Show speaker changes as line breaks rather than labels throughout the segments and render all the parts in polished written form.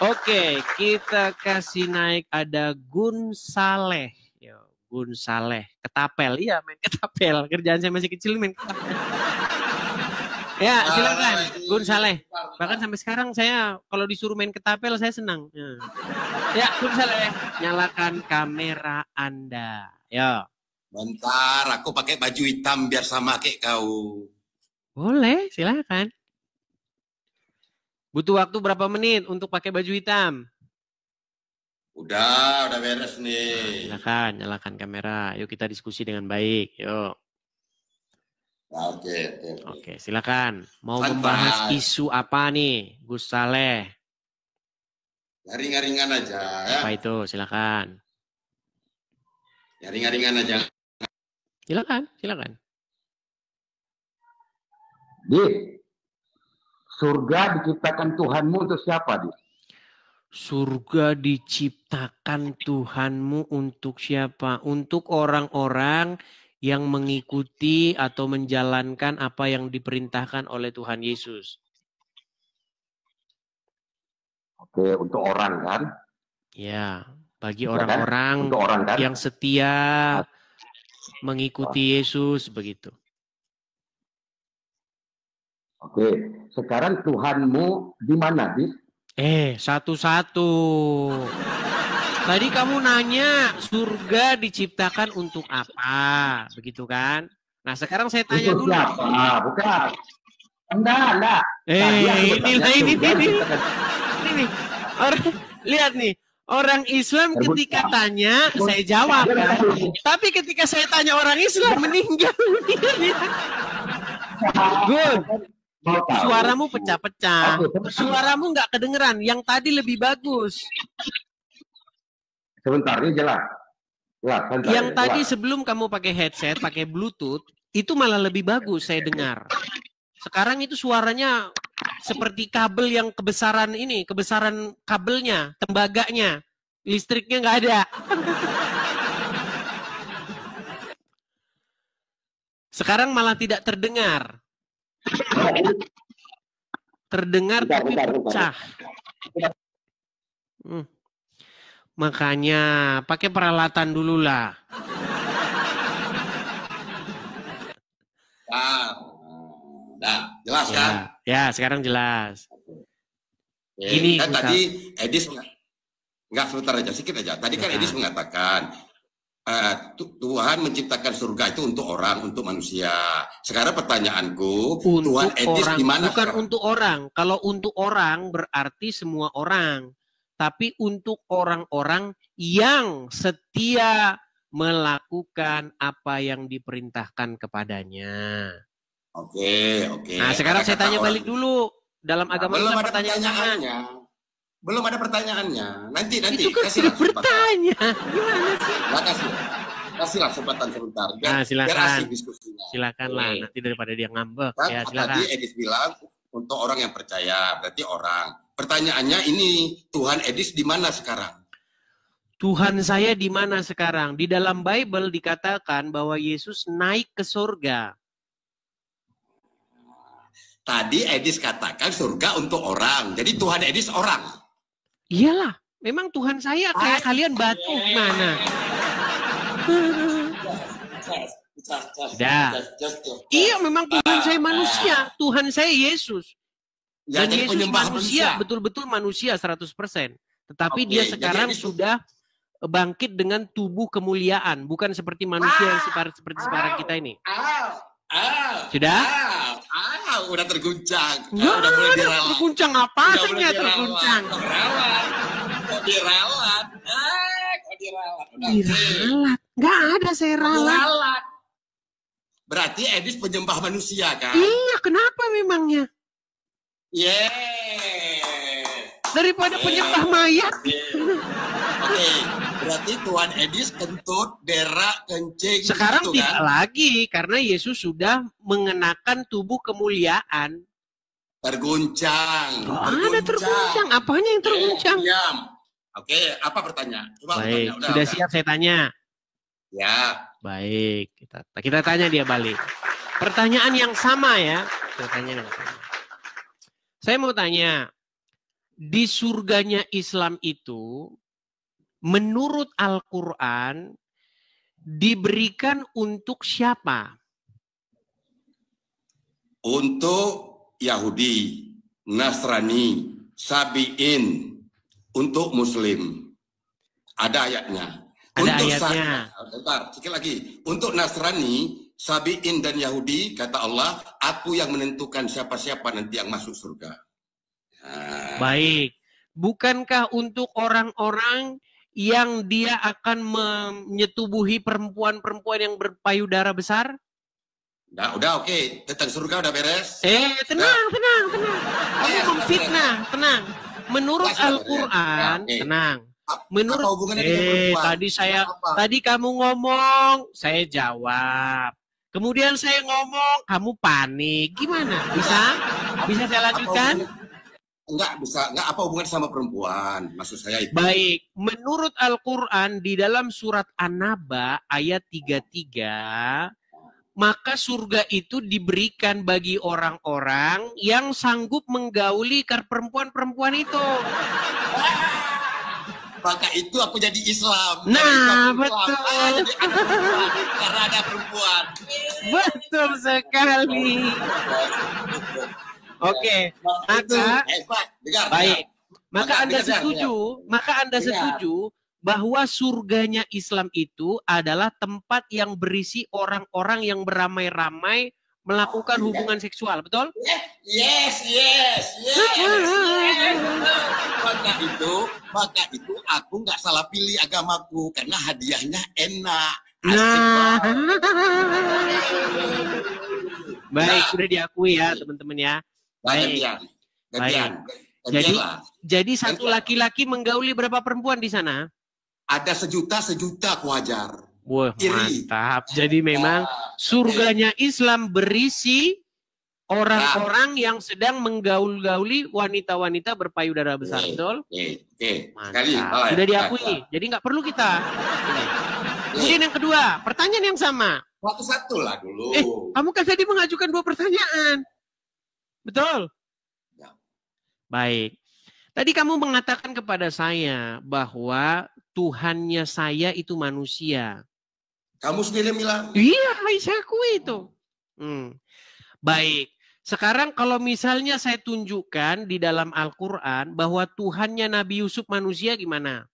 Oke, kita kasih naik ada Gun Saleh. Yo, Gun Saleh. Ketapel. Iya, main ketapel. Kerjaan saya masih kecil main ketapel. Ya, silakan Gun Saleh. Bahkan sampai sekarang saya kalau disuruh main ketapel saya senang. Ya, Gun Saleh, nyalakan kamera Anda. Yo.
Bentar, aku pakai baju hitam biar sama kayak kau.
Boleh, silakan. Butuh waktu berapa menit untuk pakai baju hitam?
Udah beres nih.
Nah, silakan, nyalakan kamera. Yuk kita diskusi dengan baik. Yuk.
Oke.
Silakan. Mau
Santai.
membahas isu apa nih, Gus Saleh?
Ringan-ringan aja ya.
Apa itu? Silakan.
Ya ringan-ringan aja.
Silakan.
Dit, surga diciptakan Tuhanmu untuk siapa, Dit?
Surga diciptakan Tuhanmu untuk siapa? Untuk orang-orang yang mengikuti atau menjalankan apa yang diperintahkan oleh Tuhan Yesus.
Oke, untuk orang kan?
Ya, bagi orang-orang
kan?
yang setia mengikuti Yesus begitu.
Oke, sekarang Tuhanmu di mana, Dit?
Satu-satu. Tadi kamu nanya surga diciptakan untuk apa, begitu kan? Nah sekarang saya tanya dulu.
Bukan. Enggak.
Ini. Orang, lihat nih. Orang Islam ketika tanya, saya jawab kan. Tapi ketika saya tanya orang Islam meninggal. Good. Suaramu pecah-pecah. Suaramu nggak kedengeran. Yang tadi lebih bagus.
Sebentar, ini jelas.
Yang tadi sebelum kamu pakai headset, pakai Bluetooth, itu malah lebih bagus saya dengar. Sekarang itu suaranya seperti kabel yang kebesaran kabelnya, tembaganya, listriknya nggak ada. Sekarang malah tidak terdengar. Terdengar tapi pecah. Makanya pakai peralatan dulu lah.
Jelas kan?
Ya, sekarang jelas.
Gini kan tadi Edis sebentar aja, sedikit aja. Tadi kan Edis mengatakan Tuhan menciptakan surga itu untuk orang, untuk manusia. Sekarang pertanyaanku, Tuhan Edis di mana?
Bukan untuk orang. Kalau untuk orang berarti semua orang. Tapi untuk orang-orang yang setia melakukan apa yang diperintahkan kepadanya.
Oke.
Nah, sekarang saya tanya balik dulu. Dalam agama
belum ada pertanyaannya. Belum ada pertanyaannya. Nanti
itu kan sudah bertanya. Gimana sih?
Kasihlah kesempatan sebentar.
Biar
asik diskusinya.
Silakanlah, nanti daripada dia ngambek.
Kan,
ya, silakan.
Tadi Edis bilang untuk orang yang percaya, berarti orang. Pertanyaannya ini, Tuhan Edis di mana sekarang?
Tuhan saya di mana sekarang? Di dalam Bible dikatakan bahwa Yesus naik ke surga.
Tadi Edis katakan surga untuk orang. Jadi Tuhan Edis orang.
Iyalah, memang Tuhan saya kayak kalian batu gimana? Iya, memang Tuhan saya manusia. Tuhan saya Yesus. Dan Yesus manusia, betul-betul manusia 100%. Tetapi dia sekarang sudah bangkit dengan tubuh kemuliaan. Bukan seperti manusia yang seperti sekarang kita ini. Sudah?
Udah terguncang.
Udah mulai diralat. Terguncang apanya terguncang?
Kok diralat?
Diralat? Nggak ada saya ralat.
Berarti Edis penyembah manusia kan?
Iya, kenapa memangnya? Daripada penyembah mayat.
Oke, berarti Tuhan Edis kentut, berak, kencing.
Sekarang
gitu,
tidak lagi, karena Yesus sudah mengenakan tubuh kemuliaan.
Terguncang.
Ada terguncang. Apanya yang terguncang?
Diam. Oke, apa pertanyaan? Coba
baik, sudah siap saya tanya.
Ya.
Baik, kita tanya dia balik. Pertanyaan yang sama ya. Saya mau tanya. di surganya Islam itu menurut Al-Quran diberikan untuk siapa?
Untuk Yahudi, Nasrani, Sabi'in, untuk Muslim. Ada ayatnya.
Ada
Untuk
ayatnya.
Bentar, sekali lagi. Untuk Nasrani, Sabi'in dan Yahudi, kata Allah, aku yang menentukan siapa-siapa nanti yang masuk surga. Nah.
Baik. Bukankah untuk orang-orang yang dia akan menyetubuhi perempuan-perempuan yang berpayudara besar?
Udah oke. Tentang surga udah beres.
Tenang. Kamu memfitnah, tenang. Menurut Al-Quran, tenang. Menurut tadi kamu ngomong, saya jawab. Kemudian saya ngomong, kamu panik. Gimana? Bisa saya lanjutkan?
Enggak bisa, enggak apa hubungan sama perempuan, maksud saya itu.
Baik, menurut Al-Quran di dalam surat An-Naba ayat 33, maka surga itu diberikan bagi orang-orang yang sanggup menggauli perempuan-perempuan itu.
Maka itu aku jadi Islam.
Nah, betul.
Karena ada perempuan.
Betul sekali. Oke, maka Anda setuju bahwa surganya Islam itu adalah tempat yang berisi orang-orang yang beramai-ramai melakukan hubungan seksual, betul?
Yes. Maka itu aku nggak salah pilih agamaku karena hadiahnya enak.
Nah. Baik, sudah diakui ya teman-teman ya. Baik. Jadi satu laki-laki menggauli berapa perempuan di sana?
Ada sejuta aku ajar.
Wah, mantap. Jadi memang surganya Islam berisi orang-orang yang sedang menggauli wanita-wanita berpayudara besar, betul? Mantap. Sudah diakui. Jadi nggak perlu kita. Kemudian yang kedua, pertanyaan yang sama.
Satu lah dulu.
Kamu kan tadi mengajukan 2 pertanyaan. Betul?
Ya.
Baik. Tadi kamu mengatakan kepada saya bahwa Tuhannya saya itu manusia.
Kamu sendiri bilang.
Iya, saya akui itu. Baik. Sekarang kalau misalnya saya tunjukkan di dalam Al-Quran bahwa Tuhannya Nabi Yusuf manusia gimana?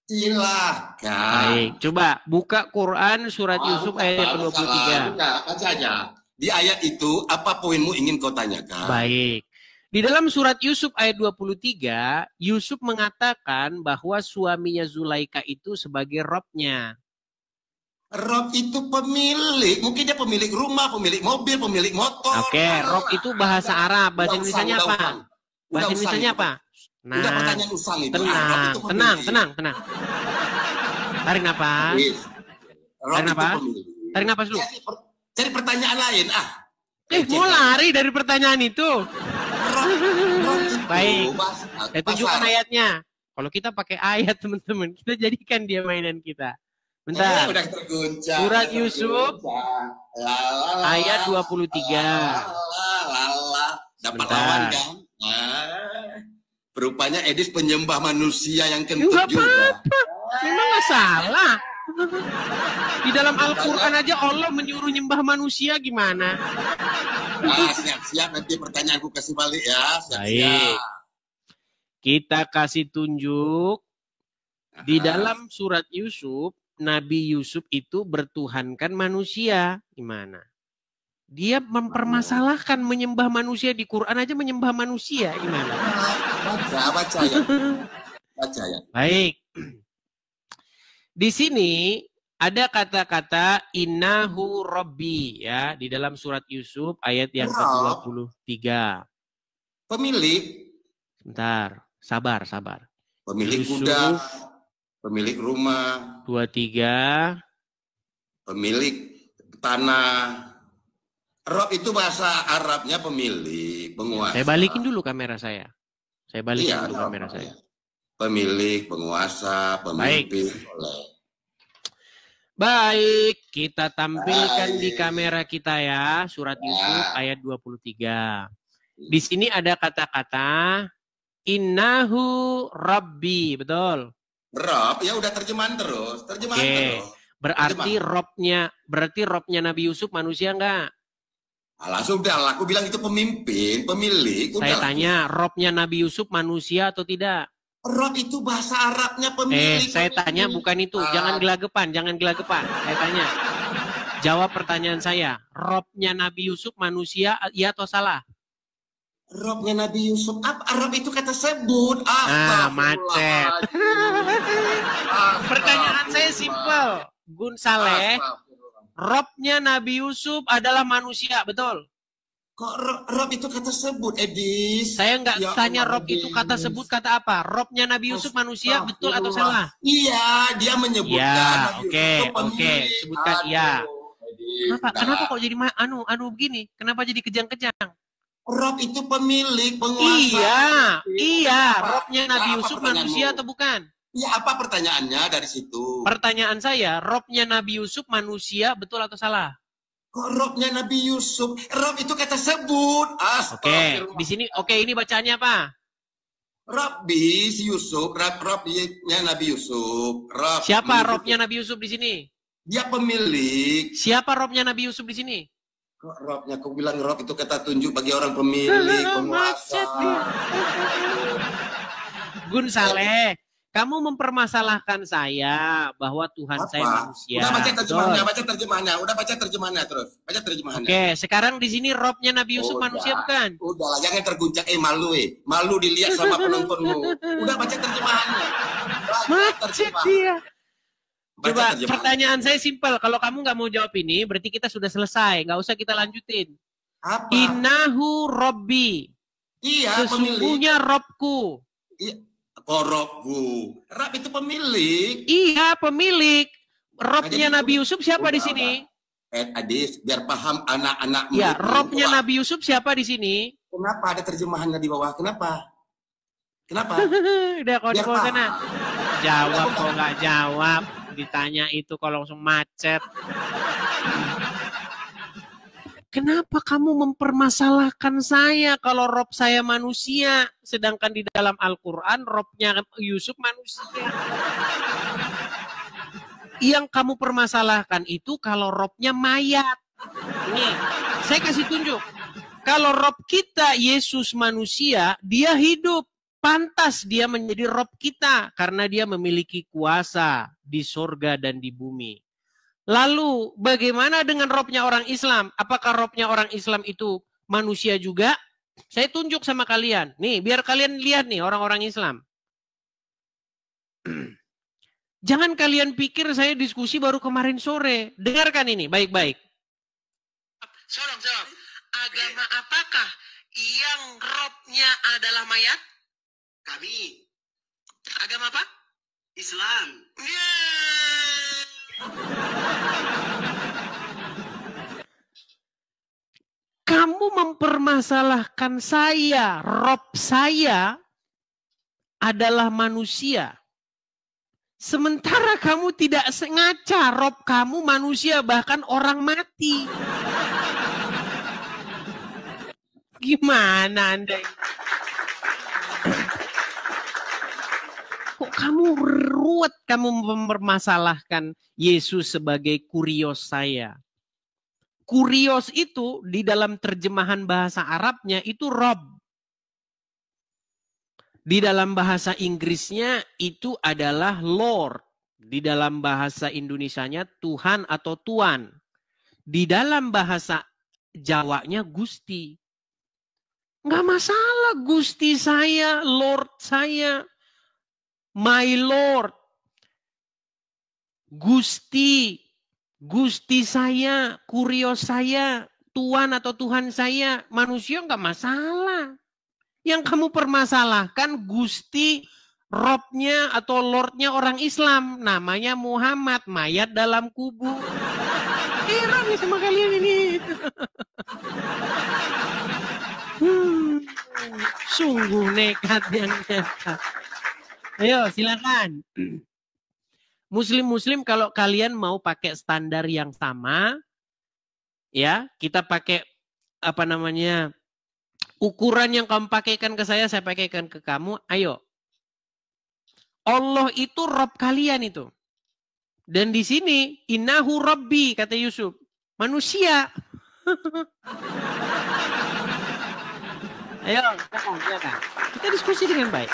Silahkan.
Baik, coba buka Quran surat Yusuf ayat 23.
Baca aja. Di ayat itu, apa poinmu ingin kau tanyakan?
Baik. Di dalam surat Yusuf ayat 23, Yusuf mengatakan bahwa suaminya Zulaika itu sebagai robnya.
Rob itu pemilik. Mungkin dia pemilik rumah, pemilik mobil, pemilik motor.
Oke, rob itu bahasa Arab. Bahasa Indonesianya apa? Bahasa Indonesianya apa?
Nah, udah pertanyaan usang itu.
Tenang. Tarik napas. Tarik napas dulu.
Cari pertanyaan lain.
Mau lari dari pertanyaan itu. Baik. Saya tunjukkan ayatnya. Kalau kita pakai ayat, teman-teman, kita jadikan dia mainan kita. Bentar.
Udah terguncang.
Surat Yusuf ayat 23.
Dapat lawan kan? Rupanya Edis penyembah manusia yang kentut juga.
Memang nggak salah. Di dalam Al-Quran aja Allah menyuruh nyembah manusia gimana?
Siap-siap nanti pertanyaanku kasih balik ya.
Baik. Kita kasih tunjuk. Di dalam surat Yusuf, Nabi Yusuf itu bertuhankan manusia. Gimana? Dia mempermasalahkan menyembah manusia di Quran aja menyembah manusia. Gimana?
Baca ya.
Baik. Di sini ada kata-kata innahu rabbi ya di dalam surat Yusuf ayat yang ke-23.
Pemilik.
Sebentar, sabar.
Pemilik
Yusuf,
kuda, pemilik rumah,
23.
Pemilik tanah. Rob itu bahasa Arabnya pemilik, penguasa.
Saya balikin dulu kamera saya. Kamera saya.
Pemilik, penguasa, pemimpin.
Baik, kita tampilkan di kamera kita ya, surat Yusuf ayat 23. Di sini ada kata-kata Innahu Rabbi, betul.
Rob, ya udah terjemahan terus.
Berarti Robnya Nabi Yusuf manusia enggak?
Langsung udah, aku bilang itu pemimpin, pemilik.
Saya tanya, Robnya Nabi Yusuf manusia atau tidak?
Rob itu bahasa Arabnya pemilik.
Saya tanya bukan itu, jangan gelagapan. Saya tanya. Jawab pertanyaan saya. Robnya Nabi Yusuf manusia, iya atau salah?
Robnya Nabi Yusuf, Rob itu kata sebut.
Macet. Pertanyaan saya simpel. Gun Saleh, Robnya Nabi Yusuf adalah manusia, betul?
Kok Rob itu kata sebut, Edis?
Saya nggak tanya Rob itu kata sebut kata apa. Robnya Nabi Yusuf manusia, betul atau salah?
Iya, dia menyebutkan.
Oke, sebutkan iya. Kenapa kok jadi begini? Kenapa jadi kejang-kejang?
Rob itu pemilik, penguasa.
Iya. Robnya Nabi Yusuf manusia atau bukan?
Ya, apa pertanyaannya dari situ?
Pertanyaan saya, Robnya Nabi Yusuf manusia, betul atau salah?
Kok Robnya Nabi Yusuf? Rob itu kata sebut.
Di sini, ini bacanya apa?
Rabbi si Yusuf, Robnya Nabi Yusuf.
Siapa Robnya Nabi Yusuf di sini?
Dia pemilik.
Siapa Robnya Nabi Yusuf di sini?
Kok Robnya? Aku bilang Rob itu kata tunjuk bagi orang pemilik, penguasa.
Gun Saleh, kamu mempermasalahkan saya bahwa Tuhan saya manusia.
Udah baca terjemahannya terus. Baca terjemahannya.
Oke, sekarang di sini Robnya Nabi Yusuf manusia bukan?
Udahlah, jangan terguncang. Malu dilihat sama penontonmu. Udah baca terjemahannya.
Macet dia. Coba pertanyaan saya simpel. Kalau kamu nggak mau jawab ini, berarti kita sudah selesai. Nggak usah kita lanjutin.
Apa?
Innahu Robbi.
Iya,
sesungguhnya Robku.
Iya. Robku. Rob itu pemilik.
Iya, pemilik. Robnya Nabi Yusuf siapa di sini?
Adis, biar paham anak-anak.
Ya, Robnya Nabi Yusuf siapa di sini?
Kenapa ada terjemahannya di bawah? Kenapa?
Udah kau sana. Jawab kok nggak jawab. Ditanya itu kalau langsung macet. Kenapa kamu mempermasalahkan saya kalau Rob saya manusia, sedangkan di dalam Al-Quran Robnya Yusuf manusia? Yang kamu permasalahkan itu kalau Robnya mayat. Nih, saya kasih tunjuk. Kalau Rob kita Yesus manusia, dia hidup. Pantas dia menjadi Rob kita karena dia memiliki kuasa di surga dan di bumi. Lalu bagaimana dengan Robnya orang Islam? Apakah Robnya orang Islam itu manusia juga? Saya tunjuk sama kalian. Nih, biar kalian lihat nih orang-orang Islam. Jangan kalian pikir saya diskusi baru kemarin sore. Dengarkan ini baik-baik. Jawab. Agama apakah yang Robnya adalah mayat? Kami. Agama apa? Islam. Kamu mempermasalahkan saya, Rob saya adalah manusia. Sementara kamu tidak sengaja, Rob kamu manusia, bahkan orang mati. Gimana Anda? Kok kamu ruwet kamu mempermasalahkan Yesus sebagai kurios saya? Kurios itu di dalam terjemahan bahasa Arabnya itu Rob. Di dalam bahasa Inggrisnya itu adalah Lord. Di dalam bahasa Indonesianya Tuhan atau Tuan. Di dalam bahasa Jawanya Gusti. Nggak masalah Gusti saya, Lord saya. My Lord. Gusti saya, kurios saya, Tuan atau Tuhan saya, manusia nggak masalah. Yang kamu permasalahkan Gusti, Robnya atau Lordnya orang Islam, namanya Muhammad, mayat dalam kubur. Heran nih sama kalian ini. Sungguh nekat yang nekat. Ayo silakan. Muslim kalau kalian mau pakai standar yang sama, ya kita pakai Ukuran yang kamu pakaikan ke saya pakaikan ke kamu. Ayo. Allah itu Rob kalian itu. Dan di sini, innahu Rabbi, kata Yusuf. Manusia. Ayo, kita diskusi dengan baik.